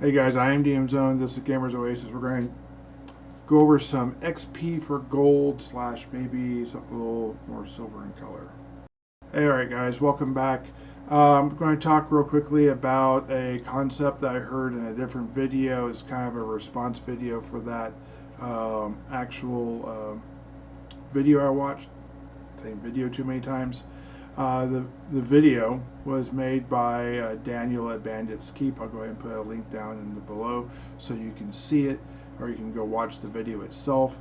Hey guys, I am DM Zone. This is Gamers Oasis. We're going to go over some XP for gold slash maybe something a little more silver in color. Hey, alright guys, welcome back. I'm going to talk real quickly about a concept that I heard in a different video. It's kind of a response video for that actual video I watched. Saying video too many times. The video was made by Daniel at Bandit Keep. I'll go ahead and put a link down in the below so you can see it, or you can go watch the video itself.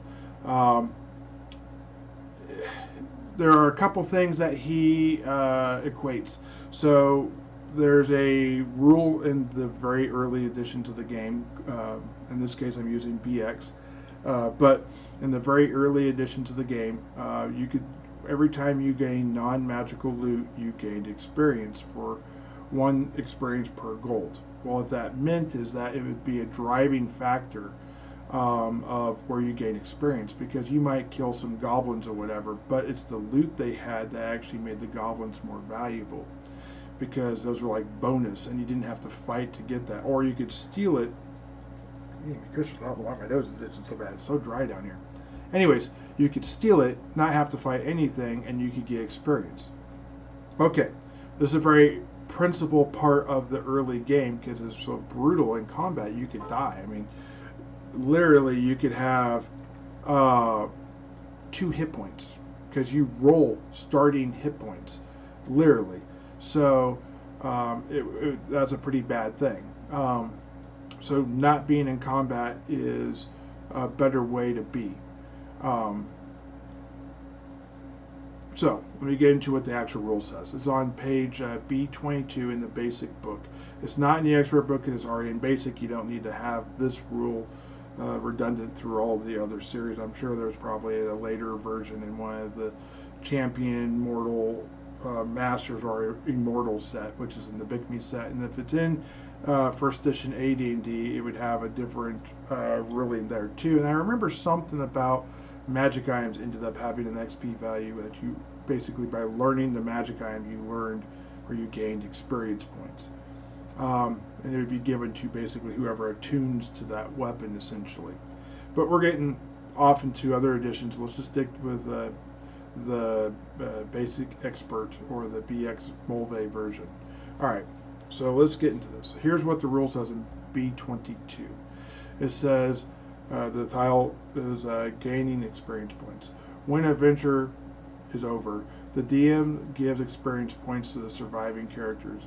There are a couple things that he equates. So there's a rule in the very early edition to the game. In this case, I'm using BX. But in the very early edition to the game, you could every time you gain non-magical loot, you gained experience for 1 experience per gold. Well, what that meant is that it would be a driving factor of where you gain experience, because you might kill some goblins or whatever, but it's the loot they had that actually made the goblins more valuable, because those were like bonus and you didn't have to fight to get that, or you could steal it. My nose is itching so bad. It's so dry down here. Anyways, you could steal it, not have to fight anything, and you could get experience. Okay, this is a very principal part of the early game because it's so brutal in combat. You could die. I mean, literally, you could have 2 hit points because you roll starting hit points, literally. So that's a pretty bad thing. So not being in combat is a better way to be. So let me get into what the actual rule says. It's on page B22 in the basic book. It's not in the expert book. It's already in basic. You don't need to have this rule redundant through all the other series. I'm sure there's probably a later version in one of the Champion, Mortal, Masters, or Immortal set, which is in the Big Me set. And if it's in first edition AD&D, it would have a different ruling there too. And I remember something about magic items ended up having an XP value that you basically, by learning the magic item, you learned or you gained experience points. And it would be given to basically whoever attunes to that weapon, essentially. But we're getting off into other editions. Let's just stick with the basic expert or the BX Mulve version. Alright, so let's get into this. Here's what the rule says in B22. It says, the title is gaining experience points. When a venture is over, the DM gives experience points to the surviving characters.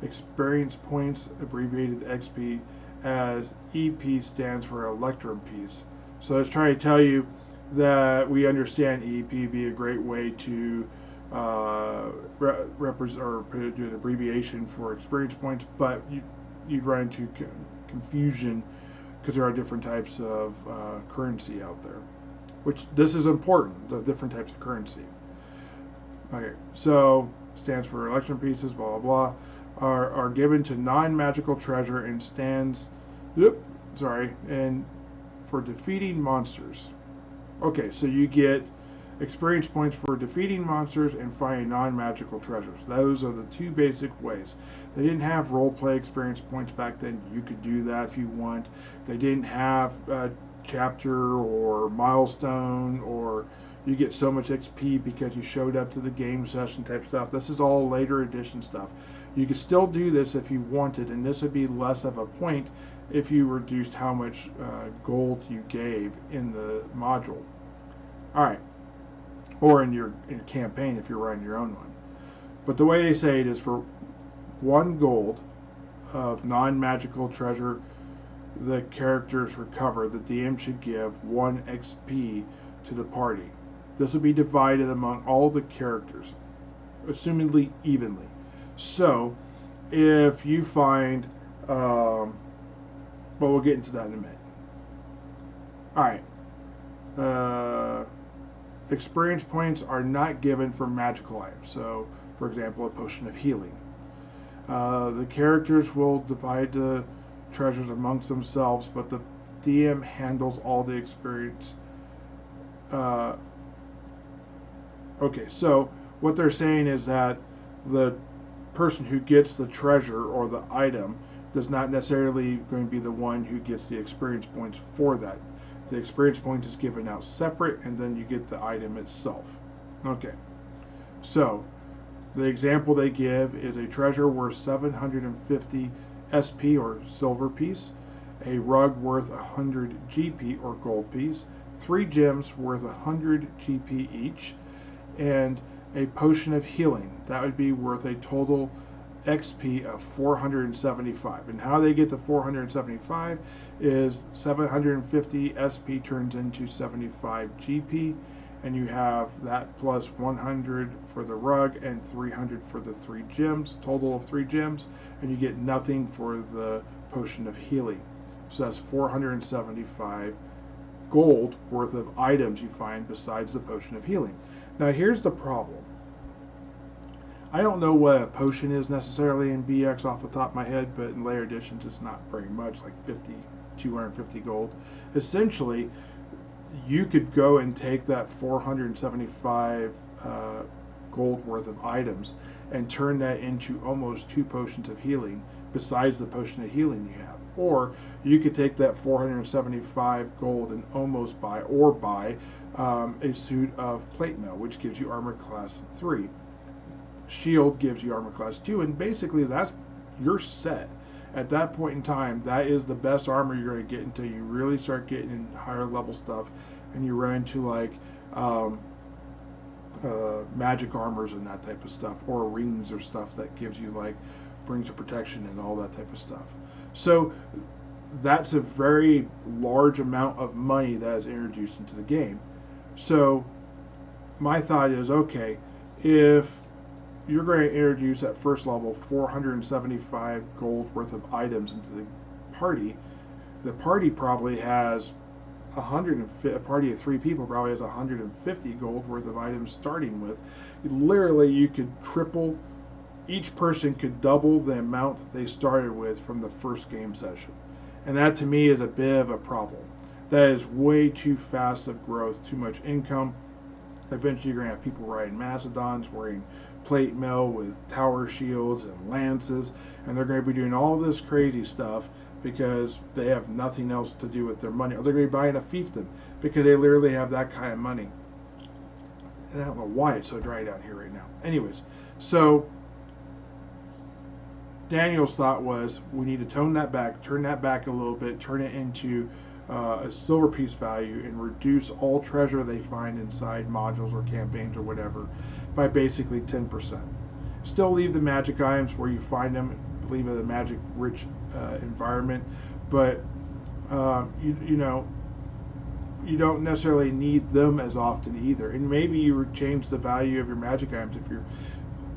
Experience points, abbreviated XP, as EP stands for Electrum Piece. So it's trying to tell you that we understand EP be a great way to represent or do an abbreviation for experience points, but you'd run into confusion because there are different types of currency out there, which this is important, the different types of currency. Okay, so stands for election pieces, blah blah blah, are given to non-magical treasure and stands, and for defeating monsters. Okay, so you get experience points for defeating monsters and finding non-magical treasures. Those are the 2 basic ways. They didn't have roleplay experience points back then. You could do that if you want. They didn't have chapter or milestone, or you get so much XP because you showed up to the game session type stuff. This is all later edition stuff. You could still do this if you wanted, and this would be less of a point if you reduced how much gold you gave in the module. Alright. Or in your campaign if you're writing your own one. But the way they say it is for 1 gold of non-magical treasure the characters recover, the DM should give 1 XP to the party. This will be divided among all the characters, assumedly evenly. So, if you find, but we'll get into that in a minute. Alright. Experience points are not given for magical items. So, for example, a potion of healing. The characters will divide the treasures amongst themselves, but the DM handles all the experience. Okay, so what they're saying is that the person who gets the treasure or the item does not necessarily going to be the one who gets the experience points for that. The experience point is given out separate, and then you get the item itself. Okay, so the example they give is a treasure worth 750 SP or silver piece, a rug worth 100 GP or gold piece, 3 gems worth 100 GP each, and a potion of healing. That would be worth a total XP of 475. And how they get the 475 is 750 SP turns into 75 GP, and you have that plus 100 for the rug and 300 for the 3 gems, total of 3 gems, and you get nothing for the potion of healing. So that's 475 gold worth of items you find besides the potion of healing. Now here's the problem. I don't know what a potion is necessarily in BX off the top of my head, but in later editions it's not very much, like 250 gold. Essentially, you could go and take that 475 gold worth of items and turn that into almost 2 potions of healing besides the potion of healing you have. Or you could take that 475 gold and almost buy a suit of plate mail, which gives you armor class 3. Shield gives you armor class 2, and basically that's your set. At that point in time, that is the best armor you're going to get until you really start getting in higher level stuff and you run into like magic armors and that type of stuff, or rings or stuff that gives you like brings of protection and all that type of stuff. So that's a very large amount of money that is introduced into the game. So my thought is, okay, if you're going to introduce at first level 475 gold worth of items into the party probably has a party of 3 people probably has 150 gold worth of items starting with. Literally, you could triple, each person could double the amount that they started with from the first game session. And that to me is a bit of a problem. That is way too fast of growth, too much income. Eventually you're going to have people riding Macedons, wearing plate mail with tower shields and lances, and they're going to be doing all this crazy stuff because they have nothing else to do with their money. Or they're going to be buying a fiefdom because they literally have that kind of money. And I don't know why it's so dry down here right now. Anyways, so Daniel's thought was we need to tone that back, turn that back a little bit, turn it into a silver piece value, and reduce all treasure they find inside modules or campaigns or whatever by basically 10%. Still leave the magic items where you find them, leave it a magic rich environment, but you know, you don't necessarily need them as often either. And maybe you would change the value of your magic items if you're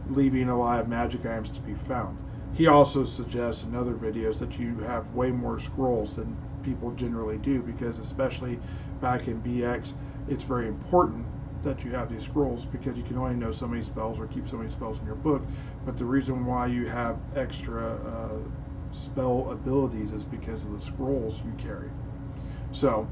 leaving a lot of magic items to be found. He also suggests in other videos that you have way more scrolls than people generally do, because especially back in BX, it's very important that you have these scrolls because you can only know so many spells or keep so many spells in your book. But the reason why you have extra spell abilities is because of the scrolls you carry. So,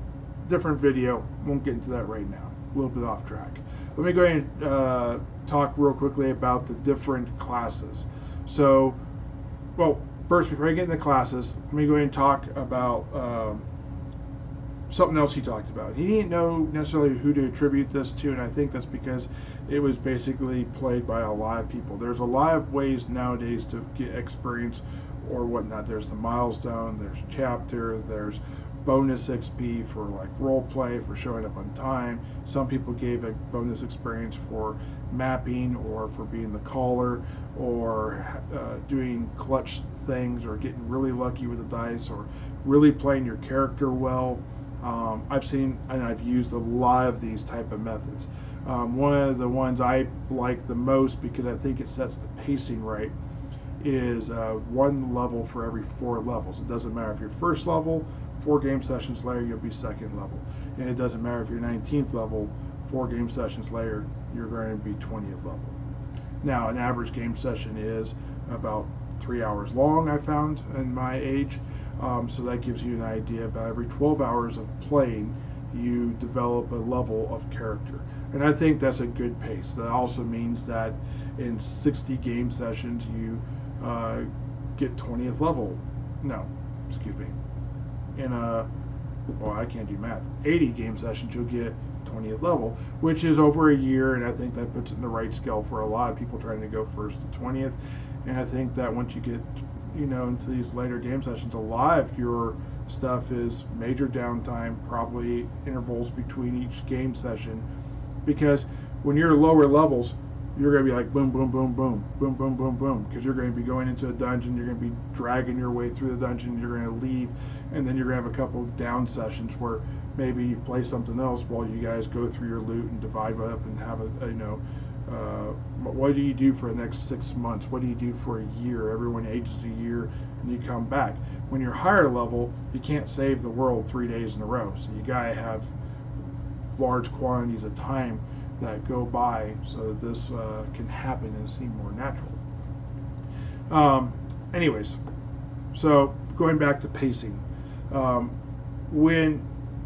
different video, won't get into that right now. A little bit off track. Let me go ahead and talk real quickly about the different classes. So, well, first, before I get into classes, let me go ahead and talk about something else he talked about. He didn't know necessarily who to attribute this to, and I think that's because it was basically played by a lot of people. There's a lot of ways nowadays to get experience or whatnot. There's the milestone, there's chapter, there's bonus XP for like role play, for showing up on time. Some people gave a bonus experience for mapping or for being the caller or doing clutch things or getting really lucky with the dice or really playing your character well. I've seen and I've used a lot of these type of methods. One of the ones I like the most, because I think it sets the pacing right, is 1 level for every 4 levels. It doesn't matter if you're first level, 4 game sessions later you'll be second level, and it doesn't matter if you're 19th level, 4 game sessions later you're going to be 20th level. Now, an average game session is about 3 hours long, I found in my age, so that gives you an idea. About every 12 hours of playing you develop a level of character, and I think that's a good pace. That also means that in 60 game sessions you get 20th level no, excuse me, in a, well, I can't do math, 80 game sessions, you'll get 20th level, which is over a year, and I think that puts it in the right scale for a lot of people trying to go first to 20th. And I think that once you get, into these later game sessions, a lot of your stuff is major downtime, probably intervals between each game session, because when you're lower levels, you're going to be like boom, boom, boom, boom, boom, boom, boom, boom, because you're going to be going into a dungeon, you're going to be dragging your way through the dungeon, you're going to leave, and then you're going to have a couple down sessions where maybe you play something else while you guys go through your loot and divide up and have what do you do for the next 6 months? What do you do for a year? Everyone ages a year, and you come back. When you're higher level, you can't save the world 3 days in a row, so you gotta have large quantities of time that go by so that this can happen and seem more natural. Anyways, so going back to pacing, when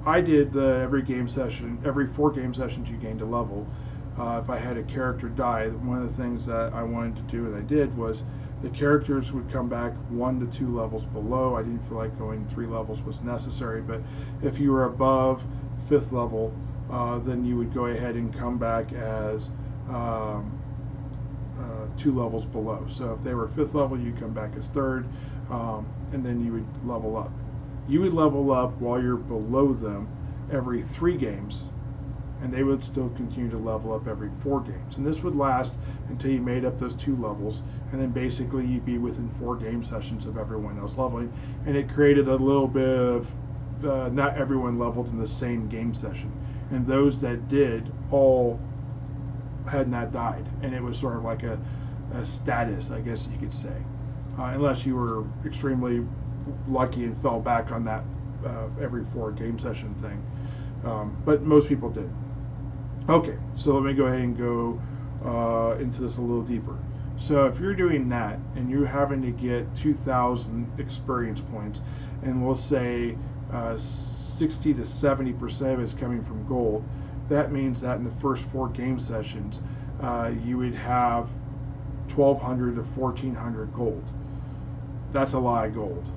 I did every 4 game sessions you gained a level. If I had a character die, one of the things that I wanted to do and I did was the characters would come back 1 to 2 levels below. I didn't feel like going 3 levels was necessary, but if you were above 5th level, then you would go ahead and come back as 2 levels below. So if they were 5th level, you come back as 3rd, and then you would level up. You would level up while you're below them every 3 games, and they would still continue to level up every 4 games. And this would last until you made up those 2 levels, and then basically you'd be within 4 game sessions of everyone else leveling. And it created a little bit of, not everyone leveled in the same game session. And those that did all had not died. And it was sort of like a status, I guess you could say. Unless you were extremely lucky and fell back on that every 4 game session thing. But most people did. Okay, so let me go ahead and go into this a little deeper. So if you're doing that and you're having to get 2,000 experience points, and we'll say 60 to 70% of it is coming from gold, that means that in the first 4 game sessions, you would have 1,200 to 1,400 gold. That's a lot of gold.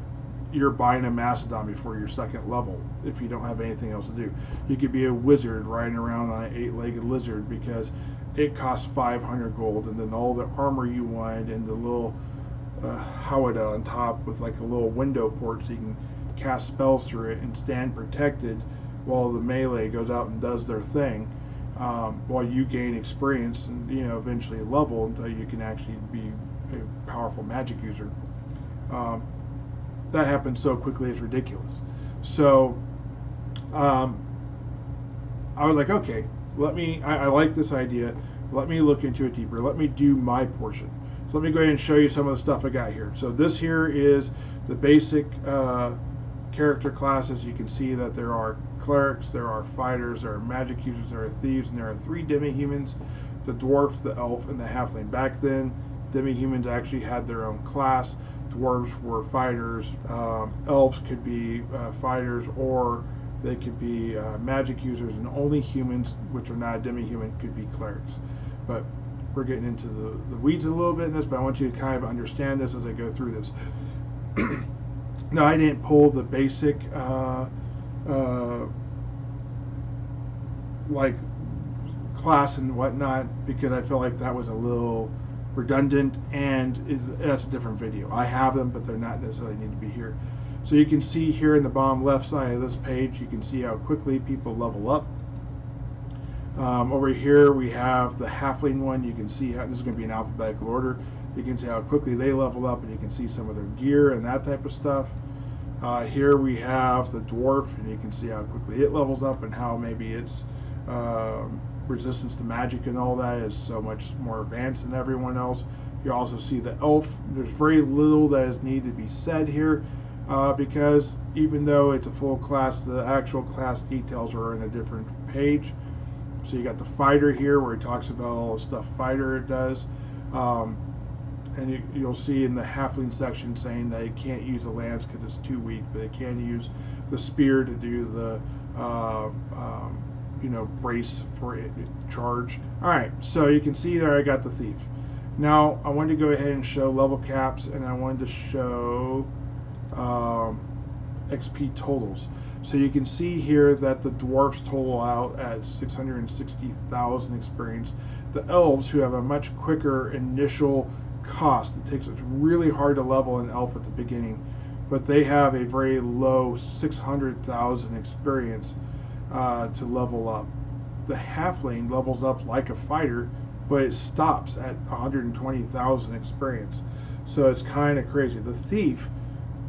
You're buying a Mastodon before your 2nd level if you don't have anything else to do. You could be a wizard riding around on an 8-legged lizard because it costs 500 gold, and then all the armor you wanted and the little howdah on top with like a little window port so you can cast spells through it and stand protected while the melee goes out and does their thing, while you gain experience and eventually level until you can actually be a powerful magic user. That happens so quickly, it's ridiculous. So I was like, okay, I like this idea, let me look into it deeper, let me do my portion. So let me go ahead and show you some of the stuff I got here. So this here is the basic character classes. You can see that there are clerics, there are fighters, there are magic users, there are thieves, and there are 3 demi-humans, the dwarf, the elf, and the halfling. Back then, demi-humans actually had their own class. Dwarves were fighters, elves could be fighters, or they could be magic users, and only humans, which are not a demi-human, could be clerics. But we're getting into the weeds a little bit in this, but I want you to kind of understand this as I go through this. Now, I didn't pull the basic like class and whatnot because I felt like that was a little redundant, and that's a different video. I have them, but they're not necessarily need to be here. So you can see here in the bottom left side of this page, you can see how quickly people level up. Over here we have the halfling one. You can see how this is going to be in alphabetical order. You can see how quickly they level up, and you can see some of their gear and that type of stuff. Here we have the dwarf, and you can see how quickly it levels up and how maybe its resistance to magic and all that is so much more advanced than everyone else. You also see the elf. There's very little that is needed to be said here because even though it's a full class, the actual class details are in a different page. So you got the fighter here where he talks about all the stuff fighter does. And you'll see in the halfling section saying that you can't use the lance because it's too weak, but they can use the spear to do the brace for it, charge. Alright, so you can see there I got the thief. Now I wanted to go ahead and show level caps, and I wanted to show XP totals. So you can see here that the dwarfs total out at 660,000 experience. The elves, who have a much quicker initial cost, it's really hard to level an elf at the beginning, but they have a very low 600,000 experience to level up. The halfling levels up like a fighter, but it stops at 120,000 experience. So it's kind of crazy. The thief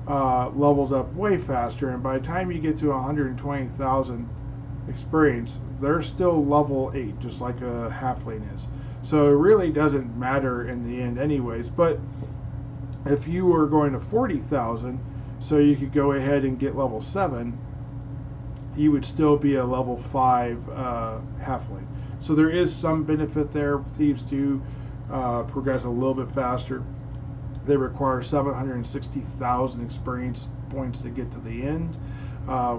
levels up way faster, and by the time you get to 120,000 experience, they're still level 8, just like a halfling is. So it really doesn't matter in the end anyways. But if you were going to 40,000, so you could go ahead and get level 7, you would still be a level 5 halfling. So there is some benefit there. Thieves do progress a little bit faster. They require 760,000 experience points to get to the end,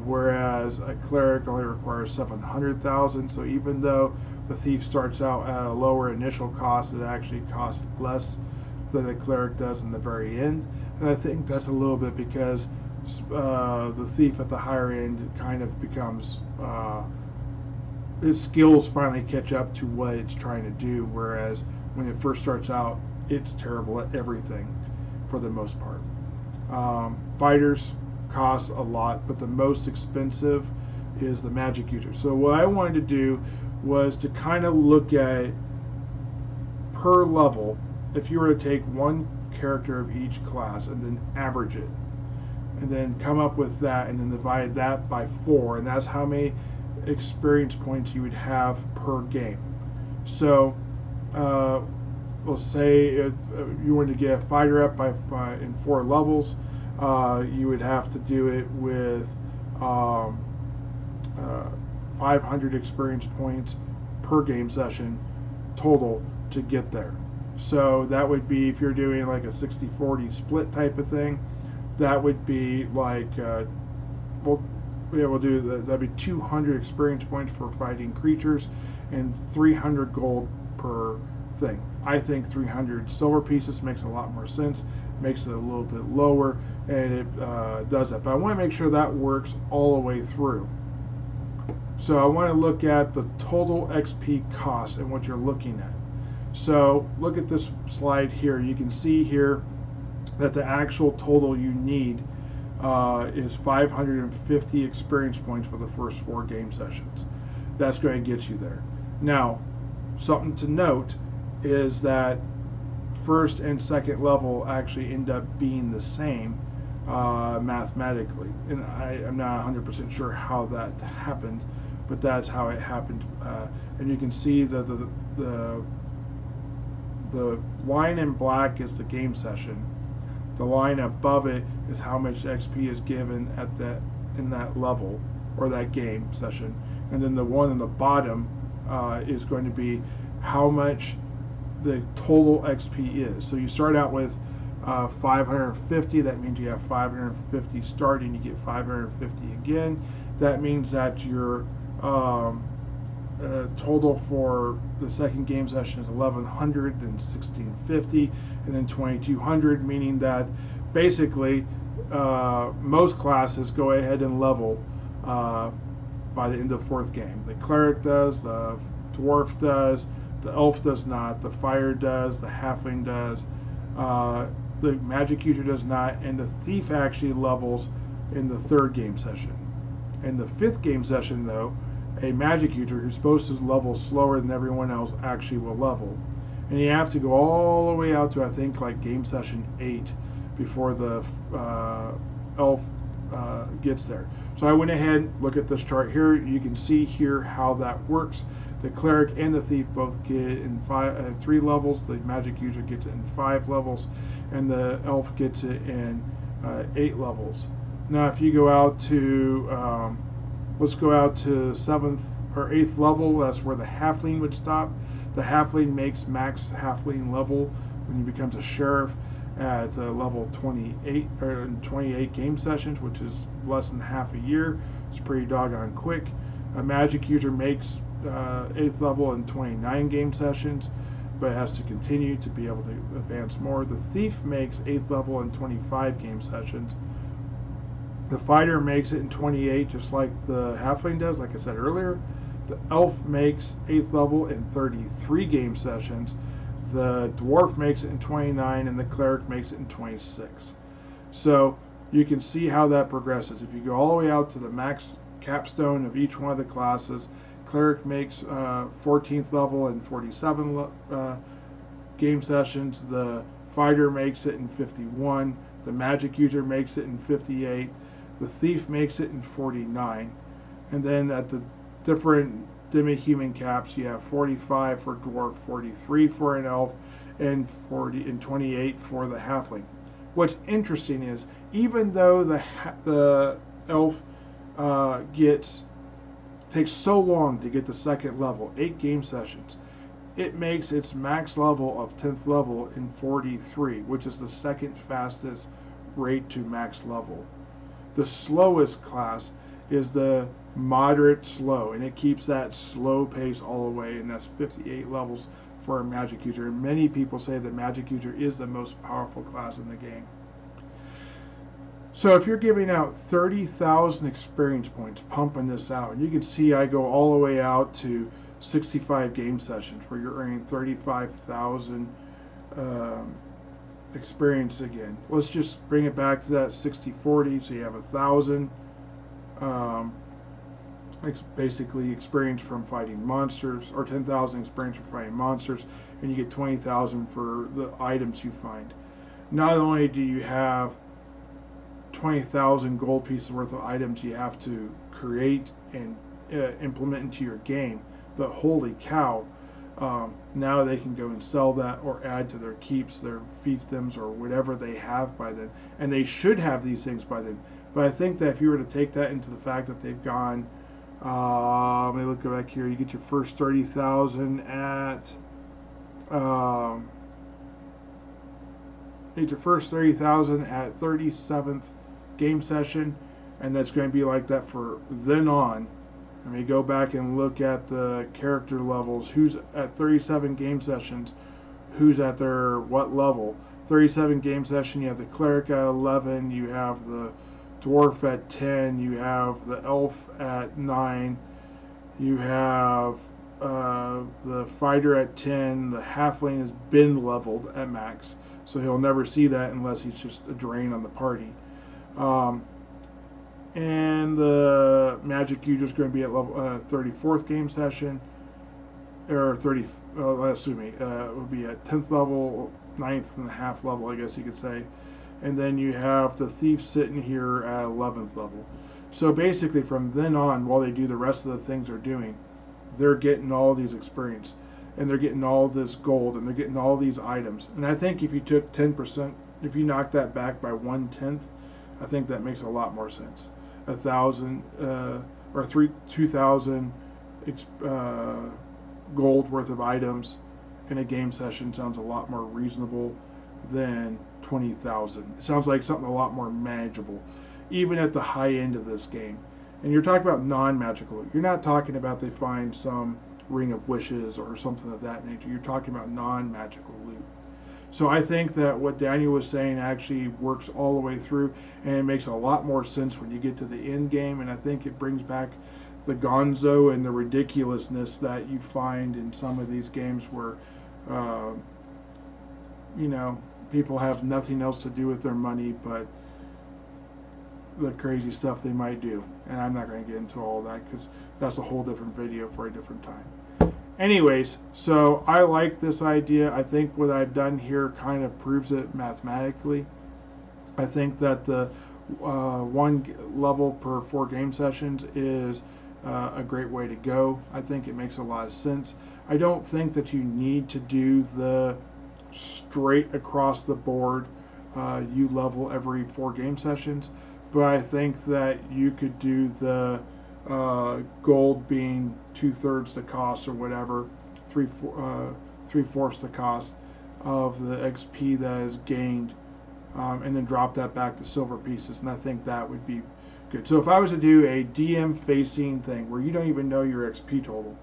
whereas a cleric only requires 700,000. So even though the thief starts out at a lower initial cost, it actually costs less than the cleric does in the very end. And I think that's a little bit because the thief at the higher end kind of becomes its skills finally catch up to what it's trying to do, whereas when it first starts out, it's terrible at everything for the most part. Fighters cost a lot, but the most expensive is the magic user. So what I wanted to do was to kind of look at per level, if you were to take one character of each class and then average it, and then come up with that and then divide that by 4, and that's how many experience points you would have per game. So let's say if you wanted to get a fighter up in 4 levels, you would have to do it with 500 experience points per game session total to get there. So that would be, if you're doing like a 60-40 split type of thing, that would be like, we'll do that'd be 200 experience points for fighting creatures and 300 gold per thing. I think 300 silver pieces makes a lot more sense, makes it a little bit lower, and it does that. But I want to make sure that works all the way through. So I want to look at the total XP cost and what you're looking at. So look at this slide here. You can see here that the actual total you need is 550 experience points for the first 4 game sessions. That's going to get you there. Now, something to note is that first and second level actually end up being the same mathematically, and I'm not 100% sure how that happened, but that's how it happened. And you can see that the line in black is the game session. The line above it is how much XP is given in that level or that game session, and then the one in the bottom is going to be how much the total XP is. So you start out with 550. That means you have 550 starting. You get 550 again. That means that your total for the second game session is 1100, then 1650, and then 2200, meaning that basically most classes go ahead and level by the end of the 4th game. The cleric does, the dwarf does, the elf does not, the fire does, the halfling does, the magic user does not, and the thief actually levels in the 3rd game session. In the 5th game session, though, a magic user who's supposed to level slower than everyone else actually will level. And you have to go all the way out to, I think, like game session 8 before the elf gets there. So I went ahead, look at this chart here. You can see here how that works. The cleric and the thief both get it in 3 levels. The magic user gets it in 5 levels, and the elf gets it in 8 levels. Now, if you go out to let's go out to 7th or 8th level. That's where the halfling would stop. The halfling makes max halfling level when he becomes a sheriff at level 28 or in 28 game sessions, which is less than half a year. It's pretty doggone quick. A magic user makes 8th level in 29 game sessions, but has to continue to be able to advance more. The thief makes 8th level in 25 game sessions, The fighter makes it in 28, just like the halfling does, like I said earlier. The elf makes 8th level in 33 game sessions. The dwarf makes it in 29, and the cleric makes it in 26. So you can see how that progresses. If you go all the way out to the max capstone of each one of the classes, cleric makes 14th level in 47 game sessions. The fighter makes it in 51. The magic user makes it in 58. The thief makes it in 49. And then at the different demi-human caps, you have 45 for dwarf, 43 for an elf, and 28 for the halfling. What's interesting is, even though the elf takes so long to get the second level, 8 game sessions, it makes its max level of 10th level in 43, which is the second fastest rate to max level. The slowest class is the moderate slow, and it keeps that slow pace all the way, and that's 58 levels for a magic user. And many people say that magic user is the most powerful class in the game. So if you're giving out 30,000 experience points, pumping this out, and you can see I go all the way out to 65 game sessions where you're earning 35,000 experience again. Let's just bring it back to that 60-40, so you have 1,000 basically experience from fighting monsters, or 10,000 experience from fighting monsters, and you get 20,000 for the items you find. Not only do you have 20,000 gold pieces worth of items you have to create and implement into your game, but holy cow, now they can go and sell that or add to their keeps, their fiefdoms, or whatever they have by then. And they should have these things by then. But I think that if you were to take that into the fact that they've gone, let me look back here, you get your first 30,000 at, you get your first 30,000 at 37th game session, and that's going to be like that for then on. I mean, go back and look at the character levels. Who's at 37 game sessions? Who's at their what level? 37 game session, you have the cleric at 11, you have the dwarf at 10, you have the elf at 9, you have the fighter at 10, the halfling has been leveled at max, so he'll never see that unless he's just a drain on the party. And the magic user is going to be at level 34th game session, or 30, excuse me, it would be at 10th level, 9th and a half level, I guess you could say. And then you have the thief sitting here at 11th level. So basically from then on, while they do the rest of the things they're doing, they're getting all these experience, and they're getting all this gold, and they're getting all these items. And I think if you took 10%, if you knock that back by 1/10, I think that makes a lot more sense. 1,000 or 2,000 gold worth of items in a game session sounds a lot more reasonable than 20,000. It sounds like something a lot more manageable, even at the high end of this game. And you're talking about non-magical loot. You're not talking about they find some ring of wishes or something of that nature. You're talking about non-magical loot. So I think that what Daniel was saying actually works all the way through, and it makes a lot more sense when you get to the end game, and I think it brings back the gonzo and the ridiculousness that you find in some of these games where, you know, people have nothing else to do with their money but the crazy stuff they might do. And I'm not going to get into all that because that's a whole different video for a different time. Anyways, so I like this idea. I think what I've done here kind of proves it mathematically. I think that the 1 level per 4 game sessions is a great way to go. I think it makes a lot of sense. I don't think that you need to do the straight across the board you level every 4 game sessions, but I think that you could do the gold being 2/3 the cost or whatever, 3/4 the cost of the XP that is gained, and then drop that back to silver pieces, and I think that would be good. So if I was to do a DM facing thing where you don't even know your XP total,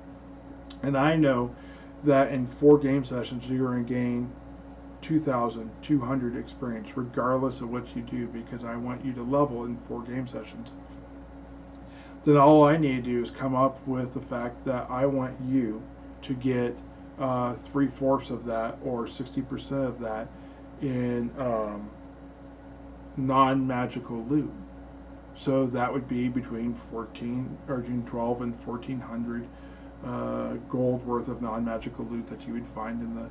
and I know that in 4 game sessions you're going to gain 2,200 experience, regardless of what you do, because I want you to level in 4 game sessions. Then all I need to do is come up with the fact that I want you to get 3/4 of that or 60% of that in non-magical loot. So that would be between 12 and 1,400 gold worth of non-magical loot that you would find in the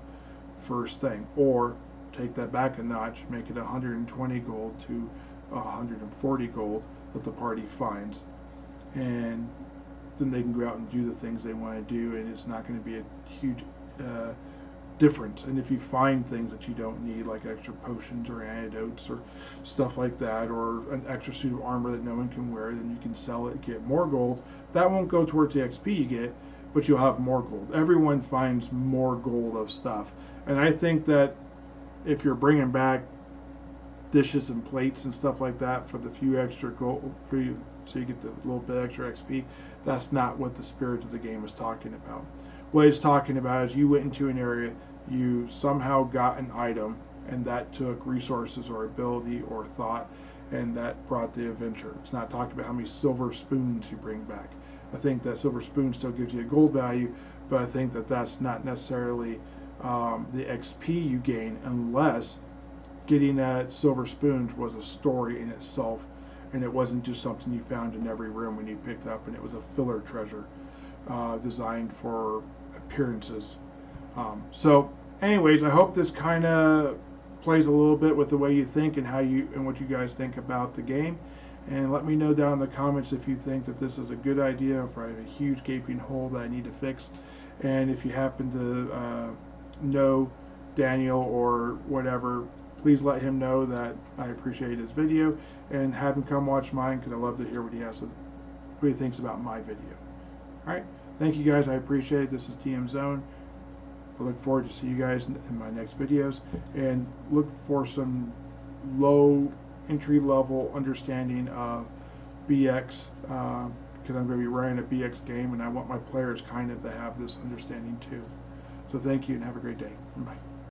first thing. Or take that back a notch, make it 120 gold to 140 gold that the party finds. And then they can go out and do the things they want to do, and it's not going to be a huge difference. And if you find things that you don't need, like extra potions or antidotes or stuff like that, or an extra suit of armor that no one can wear, then you can sell it and get more gold. That won't go towards the XP you get, but you'll have more gold. Everyone finds more gold of stuff. And I think that if you're bringing back dishes and plates and stuff like that for the few extra gold, so you get the little bit extra XP, that's not what the spirit of the game is talking about. What it's talking about is you went into an area, you somehow got an item, and that took resources or ability or thought, and that brought the adventure. It's not talking about how many silver spoons you bring back. I think that silver spoon still gives you a gold value, but I think that that's not necessarily the XP you gain, unless getting that silver spoon was a story in itself, and it wasn't just something you found in every room when you picked up, and it was a filler treasure designed for appearances. So anyways, I hope this kind of plays a little bit with the way you think and how you and what you guys think about the game. And let me know down in the comments if you think that this is a good idea, if I have a huge gaping hole that I need to fix. And if you happen to know Daniel or whatever, please let him know that I appreciate his video, and have him come watch mine, because I love to hear what he thinks about my video. Alright, thank you guys, I appreciate it. This is TM Zone. I look forward to see you guys in my next videos, and look for some low entry level understanding of BX, because I'm going to be running a BX game, and I want my players kind of to have this understanding too. So thank you, and have a great day. Bye.